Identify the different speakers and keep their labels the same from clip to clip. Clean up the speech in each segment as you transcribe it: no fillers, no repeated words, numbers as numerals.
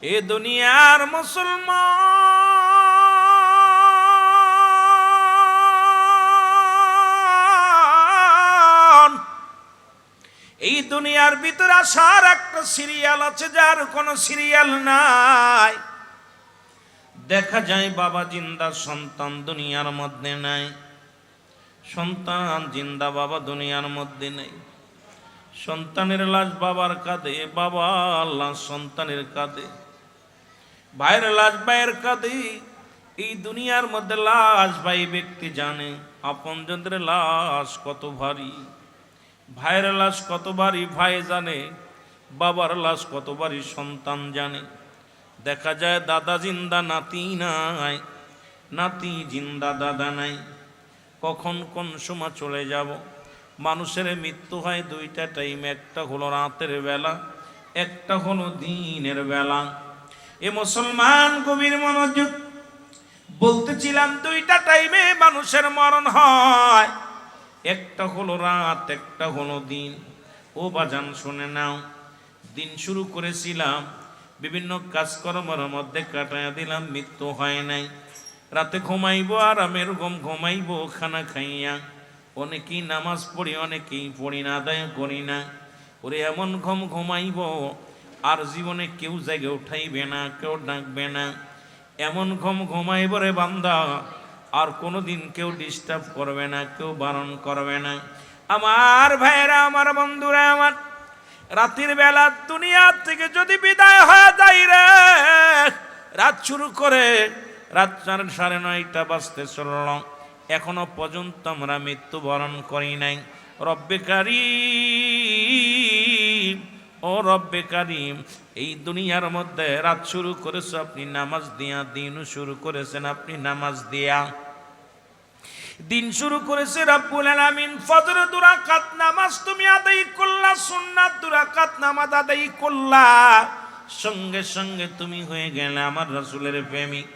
Speaker 1: এ দুনিয়ার মুসলমান, এই দুনিয়ার ভিতরে আসার একটা সিরিয়াল আছে, যার কোনো সিরিয়াল নাই। দেখা যায় বাবা জিন্দা, সন্তান দুনিয়ার মধ্যে নাই। সন্তান জিন্দা, বাবা দুনিয়ার মধ্যে নেই। সন্তানের লাশ বাবার কাঁধে, বাবার লাশ সন্তানের কাঁধে, ভাইয়ের লাশ ভাইয়ের কাঁধে। এই দুনিয়ার মধ্যে লাশ ভাই ব্যক্তি জানে, আপনজনদের লাশ কত ভারী। ভাইয়ের লাশ কত ভারী ভাই জানে, বাবার লাশ কত ভারী সন্তান জানে। দেখা যায় দাদা জিন্দা, নাতি নাই, নাতি জিন্দা, দাদা নাই। কখন কোন সময় চলে যাব। মানুষের মৃত্যু হয় দুইটা টাইম, একটা হলো রাতের বেলা, একটা হলো দিনের বেলা। এ মুসলমান গভীর মনোযোগ, বলতেছিলাম দুইটা টাইমে মানুষের মরণ হয়, একটা হলো রাত, একটা হলো দিন। ও বাজান শুনে নাও, দিন শুরু করেছিলাম, বিভিন্ন কাজকর্মের মধ্যে কাটাইয়া দিলাম, মৃত্যু হয় নাই। রাতে ঘুমাইবো, আরামের ঘুমাইবো খানা খাইয়া। অনেকেই নামাজ পড়ি, অনেকেই পড়ি না, আদায় করি না। ওরে এমন ঘুমাইবো আর জীবনে কেউ জায়গায় উঠাইবে না, কেউ ডাকবে না। এমন ঘুমাইব রে বান্দা, আর কোনোদিন কেউ ডিস্টার্ব করবে না, কেউ বারণ করবে না। আমার ভাইয়েরা, আমার বন্ধুরা, আমার রাতের বেলা দুনিয়া থেকে যদি বিদায় হয়ে যাই রে, রাত শুরু করে রাত 9:30 বাজতে চলল, এখনো পর্যন্ত আমরা মৃত্যুবরণ করি নাই। রব্বে কারীম, ও রব্বে কারীম, এই দুনিয়ার মধ্যে রাত শুরু করেছো আপনি নামাজ দিয়া, দিনও শুরু করেছেন আপনি নামাজ দিয়া। দিন শুরু করেছে রব্বুল আলামিন, ফজর 2 রাকাত নামাজ তুমি আদায় করলা, সুন্নাত 2 রাকাত নামাজ আদায় করলা, সঙ্গে সঙ্গে তুমি হয়ে গেলে আমার রাসূলের প্রেমিক।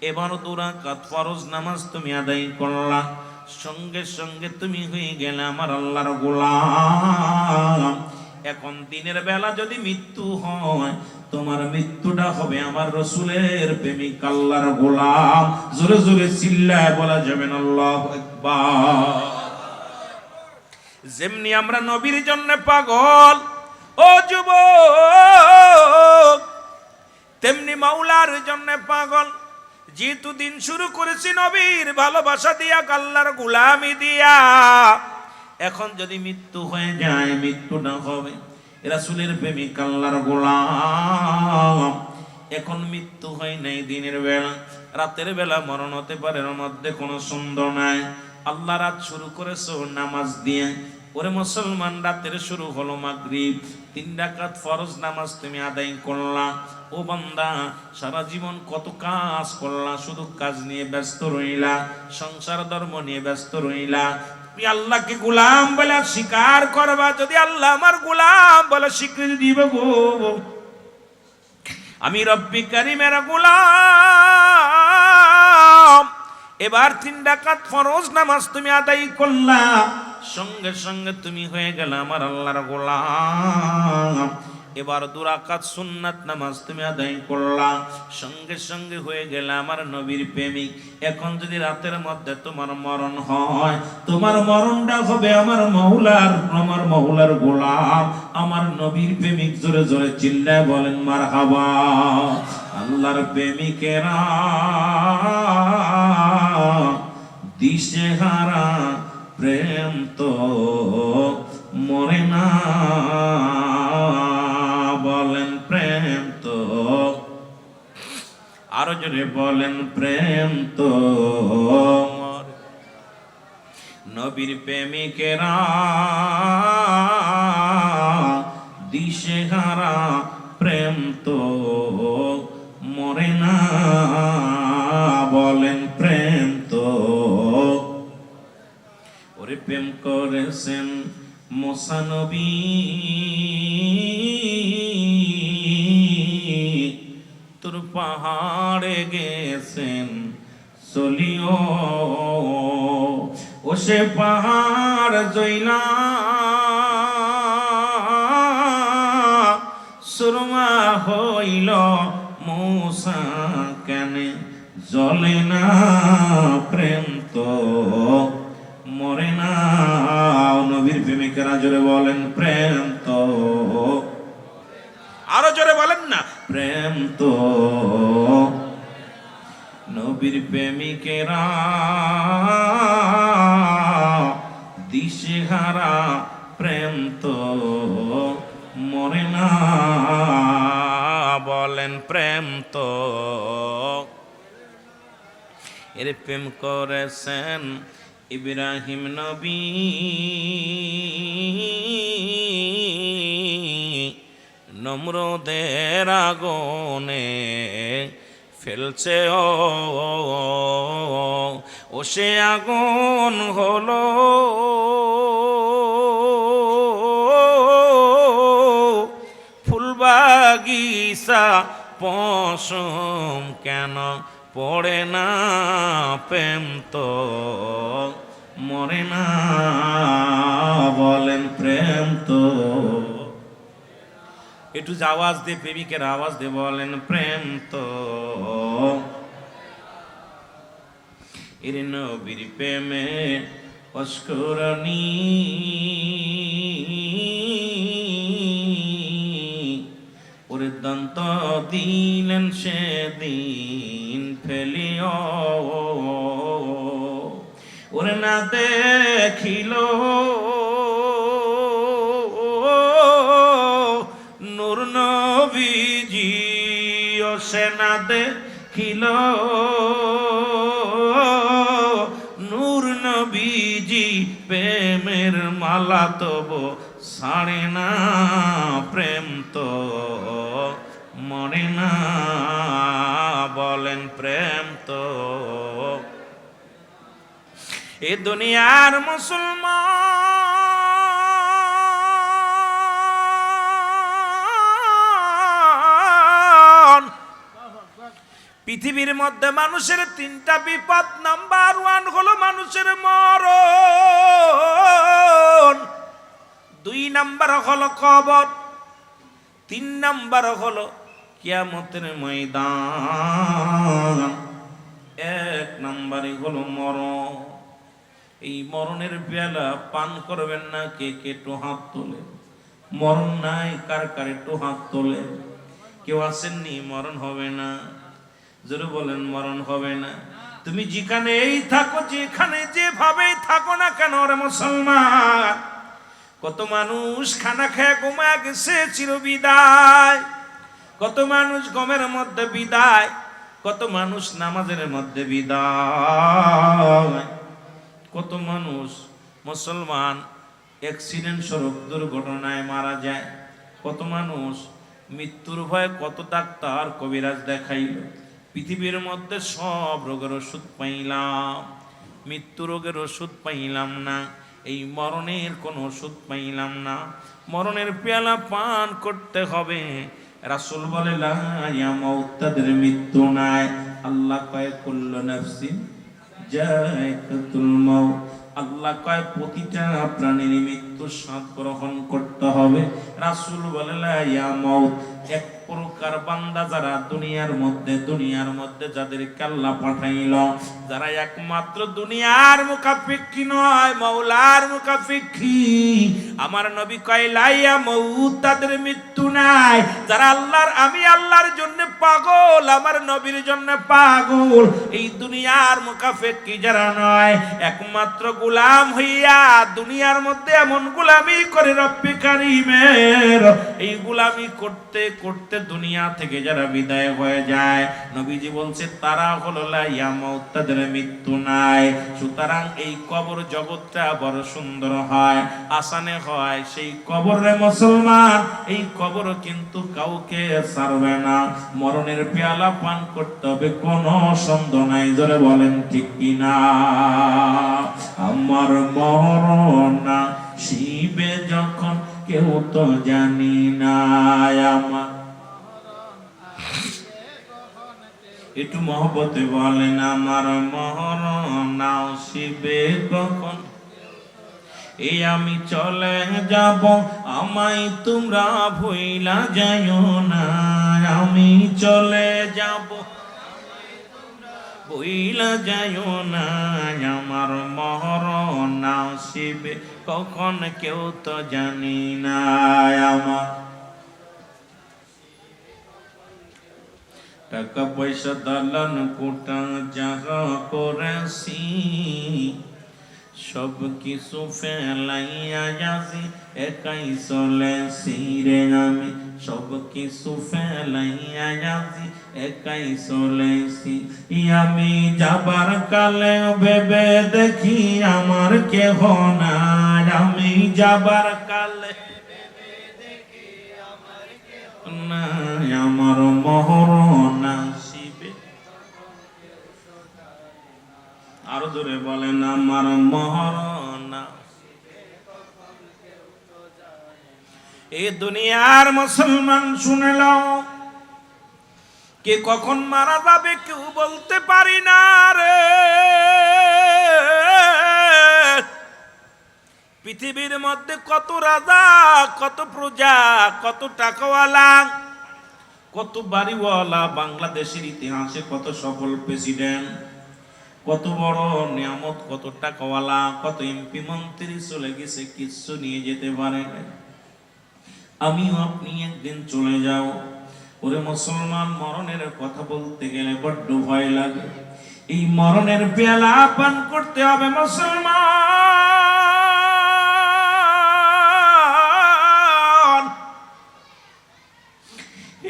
Speaker 1: এবার 2 রাকাত ফরজ নামাজ তুমি আদায় করলা, সঙ্গে সঙ্গে তুমি হয়ে গেলে আমার আল্লাহর গোলাম। এখন দিনের বেলা যদি মৃত্যু হয়, তোমার মৃত্যুটা হবে আমার রাসূলের প্রেমিক, আল্লাহর গোলাম। জোরে জোরে চিল্লায় বলা যাবে না আল্লাহু আকবার। যেমনি আমরা নবীর জন্য পাগল ও যুবক, তেমনি মাওলার জন্য পাগল। যেহেতু দিন শুরু করেছি নবীর ভালোবাসা দিয়া, আল্লাহর গোলামি দিয়া, এখন যদি মৃত্যু হয়ে যায়, মৃত্যুটা হবে রাসূলের প্রেমিক, আল্লাহর গোলাম। এখন মৃত্যু হয় নাই দিনের বেলা, রাতের বেলা মরণ হতে পারে, এর মধ্যে কোনো সন্দেহ নাই। আল্লাহ রাত শুরু করেছো নামাজ দিয়ে। ওরে মুসলমান, রাতের শুরু হলো মাগরিব, 3 রাকাত ফরজ নামাজ তুমি আদায় করলা। ও বান্দা, সারা জীবন কত কাজ করলা, শুধু কাজ নিয়ে ব্যস্ত রইলা, সংসার ধর্ম নিয়ে ব্যস্ত রইলা। তুমি আল্লাহকে গোলাম বলে স্বীকার করবা, যদি আল্লাহ আমার গোলাম বলে স্বীকৃতি দিবে গো, আমি রব্বি কারীমের গোলাম। এবার 3 রাকাত ফরজ নামাজ তুমি আদায় করলা, সঙ্গে সঙ্গে তুমি হয়ে গেলে আমার আল্লাহর গোলাম। এবার 2 রাকাত সুন্নাত নামাজ তুমি আদায় করলা, সঙ্গে সঙ্গে হয়ে গেলে আমার নবীর প্রেমিক। এখন যদি রাতের মধ্যে তোমার মরণ হয়, তোমার মরণটা হবে আমার মওলার গোলাম, আমার নবীর প্রেমিক। জোরে জোরে চিল্লায় বলেন মারহাবা। আল্লাহর প্রেমিকেরা দিশেহারা, প্রেম তো মরে না, বলেন প্রেম তো, আরো জোরে বলেন প্রেম তো মরে। নবীর প্রেমিকেরা দিশেহারা, প্রেম তো মরে না, বলেন প্রেম তো। ওরে প্রেম করেছেন মুসা নবী, তোর পাহাড়ে গেছেন চলিও, ও সে পাহাড় জইলা সুরমা হইল মূসা কেন জ্বলে না প্রেম তো মরে না। নবীর প্রেমিকেরা জোরে বলেন প্রেম তো, আরো জোরে বলেন না প্রেম তো। নবীর প্রেমিকেরা দিশেহারা প্রেম তো মরে না, বলেন প্রেম তো। এর প্রেম করেছেন ইব্রাহিম নবী, নমরুদের আগুনে ফেলছে ও সে আগুন হলো ফুলবাগিচা পশম কেন পড়ে না প্রেম তো মরে না, বলেন প্রেম তো। একটু আওয়াজ দে, প্রেমিকের আওয়াজ দে, বলেন প্রেম তো। এর নবীর প্রেমে অস্করণী ওরে দন্ত দিলেন সেদিন ফেলিও, ওরে না দেখিল নূর নবীজি, ও সে না দেখিল নূর নবীজি, প্রেমের মালা তব ছাড়ে না প্রেম তো মরে না, বলেন প্রেম তো। এ দুনিয়ার মুসলমান, পৃথিবীর মধ্যে মানুষের তিনটা বিপদ, নাম্বার 1 হলো মানুষের মরণ, 2 নাম্বার হলো কবর, 3 নাম্বার হলো কিয়ামতের ময়দান। 1 নাম্বারই হলো মরণ। এই মরণের বেলা পান করবেন না কে কে একটু হাত তোলে। মরণ নাই কার কার একটু হাত তোলে। কেউ আসেননি মরণ হবে না, জোরে বলেন মরণ হবে না। তুমি যেখানেই থাকো, যেখানে যেভাবেই থাকো না কেন রে মুসলমান, কত মানুষ খানা খেয়ে ঘুমায় গেছে চির বিদায়, কত মানুষ গমের মধ্যে বিদায়, কত মানুষ নামাজের মধ্যে বিদায়, কত মানুষ মুসলমান অ্যাক্সিডেন্ট স্বরূপ দুর্ঘটনায় মারা যায়, কত মানুষ মৃত্যুর ভয়ে কত ডাক্তার কবিরাজ দেখাইল। পৃথিবীর মধ্যে সব রোগের ওষুধ পাইলাম, মৃত্যু রোগের ওষুধ পাইলাম না, এই মরণের কোনো ওষুধ পাইলাম না। মরণের পেয়ালা পান করতে হবে। রাসূল বলে লা ইয়ামাউত, তাদের মৃত্যু নাই। আল্লাহ কয় কুল্লু নাফসিন যায়কাতুল মাউত, আল্লাহ কয় প্রতিটা প্রাণীর মৃত্যু স্বাদ গ্রহণ করতে হবে। রাসূল বলে লা ইয়ামাউত, এক প্রকার বান্দা যারা দুনিয়ার মধ্যে যাদেরকে আল্লাহ পাঠাইল, যারা একমাত্র দুনিয়ার মুখাপেক্ষী নয়, মাওলার মুখাপেক্ষী। আমার নবী কয় লা ইয়ামাউত, তাদের মৃত্যু নাই। যারা আমি আল্লাহর জন্য পাগল, আমার নবীর জন্য পাগল, এই দুনিয়ার মুখাপেক্ষী যারা নয়, একমাত্র গোলাম হইয়া দুনিয়ার মধ্যে এমন গোলামি করে রব্বে কারীমের, এই গোলামি করতে করতে দুনিয়া থেকে যারা বিদায় হয়ে যায়, নবীজি বলছে তারা হলো লা ইয়ামাউত, তাদের মৃত্যু নাই। সুতরাং এই কবর জগৎটা বড় সুন্দর হয়, আসানে হয়। সেই কবরে মুসলমান, এই কবর কিন্তু কাউকে ছাড়বে না। মরণের পেয়ালা পান করতে হবে, কোনো সন্দেহ নাই। জোরে বলেন ঠিক কিনা? আমার মরণ শিবে যখন কেউ তো জানি না, আমার একটু মহব্বতে বলেন আমার মরণ শিবে কখন, এই আমি চলে যাব, আমায় তোমরা ভুইলা যাইও না, আমি চলে যাব, বইলা যাইও না আমার মরণ আসিবে কখন কেউ তো জানি না। আমার টাকা পয়সা দালান কোটা যাহা করেছি সব কিছু ফেলাইয়া যাচ্ছি, একাই চলেছি রে আমি। সব কিছু ফেলাইয়া যাচ্ছি, একাই চলেছি। আমি যাবার কালে ভেবে দেখি আমার কেহ নাই। আমি যাবার কালে নাই, আমার মরণ আসিবে। আরো জোরে বলেন, আমার মরণ। এই দুনিয়ার মুসলমান শুনে নাও, কে কখন মারা যাবে কেউ বলতে পারি না রে। পৃথিবীর মধ্যে কত রাজা, কত প্রজা, কত টাকাওয়ালা, কত বাড়িওয়ালা, বাংলাদেশের ইতিহাসে কত সফল প্রেসিডেন্ট, কত বড় নিয়ামত, কত টাকাওয়ালা, কত এমপি মন্ত্রী চলে গেছে, কিচ্ছু নিয়ে যেতে পারে না। আমিও আপনি একদিন চলে যাও। ওরে মুসলমান, মরণের কথা বলতে গেলে বড্ড ভয় লাগে। এই মরণের পেয়ালা পান করতে হবে মুসলমান।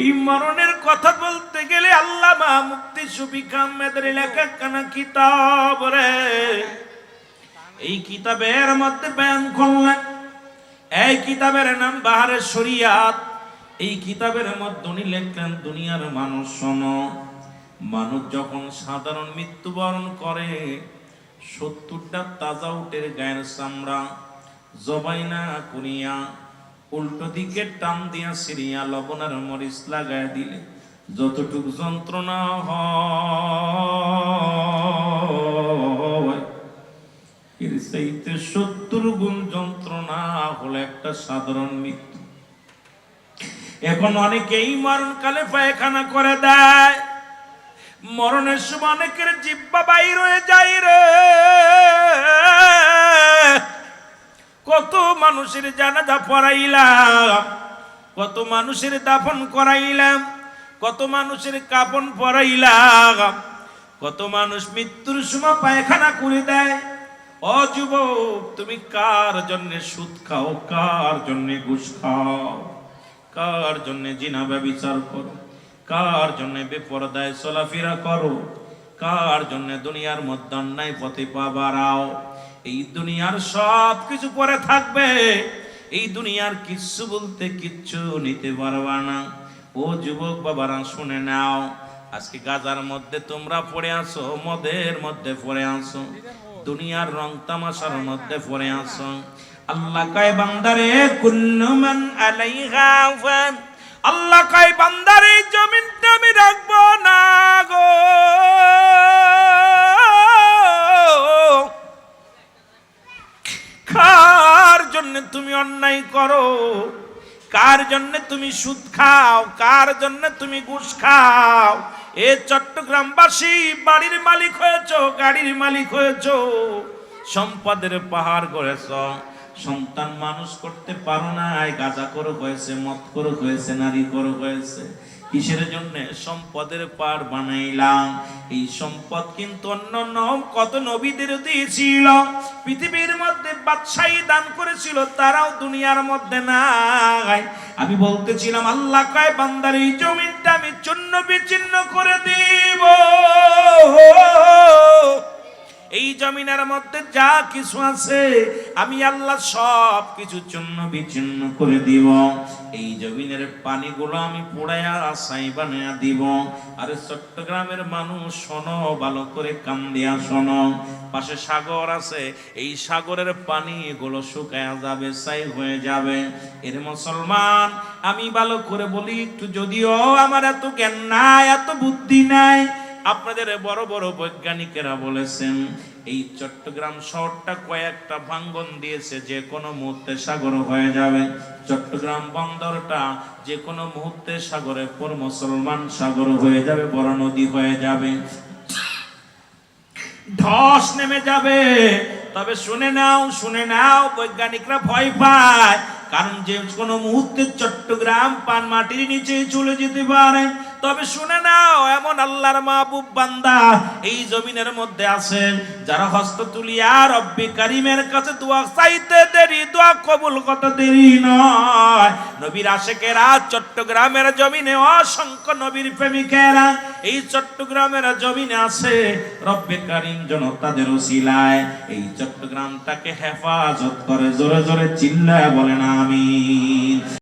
Speaker 1: এই মরণের কথা বলতে গেলে আল্লামা মুফতি শফিক আহমেদের লেখা কানা কিতাব রে, এই কিতাবের মধ্যে বয়ান করলেন। এই কিতাবের নাম বাহারে শরিয়াত। এই কিতাবের মধ্যে উনি লিখলেন, দুনিয়ার মানুষ শোনো, মানুষ যখন সাধারণ মৃত্যুবরণ করে 70টা তাজা উটের গায়ের চামড়া জবাই না করিয়া উল্টো দিকে টান দিয়া সিরিয়া লবণের মরিচ লাগায় দিলে যতটুকু যন্ত্রণা হয় এর চাইতে 70 গুণ যন্ত্রণা হলো একটা সাধারণ মৃত্যু। এখন অনেকেই মরণকালে পায়খানা করে দেয়, মরণের সময় অনেকের জিহ্বা বাইর হয়ে যায় রে। কত মানুষের জানাজা পড়াইলাম, কত মানুষের দাফন করাইলাম, কত মানুষের কাফন পরাইলাম, কত মানুষ মৃত্যুর সময় পায়খানা করে দেয়। ও যুবক, তুমি কার জন্য সুদ খাও, কার জন্য ঘুষ খাও, কার জন্য জিনা ব্যভিচার করো, কার জন্য বেপরদায় চলাফেরা করো, কার জন্য দুনিয়ার মধ্যে অন্যায় পথে পা বাড়াও? এই দুনিয়ার সব কিছু পরে থাকবে, এই দুনিয়ার কিচ্ছু বলতে কিচ্ছু নিতে পারবা না। ও যুবক বাবারা শুনে নাও, আজকে গাজার মধ্যে তোমরা পড়ে আসো, মদের মধ্যে পড়ে আসো, দুনিয়ার রং তামাশার মধ্যে পড়ে আসো। আল্লাহ কয় বান্দারে কুল্লু মান আলাইহা ফান, আল্লাহ কয় বান্দারে জমিনটা আমি রাখবো না গো। কার জন্য তুমি অন্যায় করো, কার জন্য তুমি সুদ খাও, কার জন্য তুমি ঘুষ খাও? এ চট্টগ্রামবাসী বাড়ির মালিক হয়েছো, গাড়ির মালিক হয়েছো, সম্পদের পাহাড় গড়েছ, সন্তান মানুষ করতে পারো না, গাঁজা করো হয়েছে, মদ করো হয়েছে, নারী করো হয়েছে। কিসের জন্য? সম্পদের পাহাড় বানাইলাম। এই সম্পদ কিন্তু অন্য কত নবীদের দিয়েছিল, পৃথিবীর মধ্যে বাদশাহী দান করেছিল, তারাও দুনিয়ার মধ্যে নাই। আমি বলতেছিলাম আল্লাহ কয় বান্দার এই জমিনটা আমি চূর্ণ বিচ্ছিন্ন করে দিব। এই জমিনের মধ্যে যা কিছু আছে আমি আল্লাহ সব কিছু চূর্ণ বিচ্ছিন্ন করে দিব। এই জমিনের পানিগুলো আমি পোড়ায়া ছাই বানায়া দিব। আরে চট্টগ্রামের মানুষ শোনো, ভালো করে কান দিয়া শোনো, পাশে সাগর আছে, এই সাগরের পানিগুলো শুকায়া যাবে, ছাই হয়ে যাবে। এর মুসলমান, আমি ভালো করে বলি একটু, যদিও আমার এত জ্ঞান নাই, এত বুদ্ধি নাই, আপনাদের বড় বড় বৈজ্ঞানিকেরা বলেছেন এই চট্টগ্রাম শহরটা কয়েকটা ভাঙ্গন দিয়েছে, যে কোনো মুহূর্তে সাগর হয়ে যাবে। চট্টগ্রাম বন্দরটা যে কোনো মুহূর্তে সাগরে পর মুসলমান সাগর হয়ে যাবে, বড় নদী হয়ে যাবে, ধস নেমে যাবে। তবে শুনে নাও বৈজ্ঞানিকরা ভয় পায়, কারণ যে কোনো মুহূর্তে চট্টগ্রাম পান মাটির নিচে চলে যেতে পারে। তবে শুনে নাও, এমন আল্লাহর মাহবুব বান্দা এই জমিনের মধ্যে আছেন যারা হস্ত তুলিয়া রব্বে কারিমের কাছে দোয়া চাইতে দেরি, দোয়া কবুল কত দেরি নয়। নবীর আশিকেরা চট্টগ্রামের জমিনে, অসংখ্য নবীর প্রেমিকেরা এই চট্টগ্রামের জমিনে আছে। রব্বে কারিম যেন তাদের ওসিলায় এই চট্টগ্রামটাকে হেফাজত করে। জোরে জোরে চিল্লায় বলেন আমিন।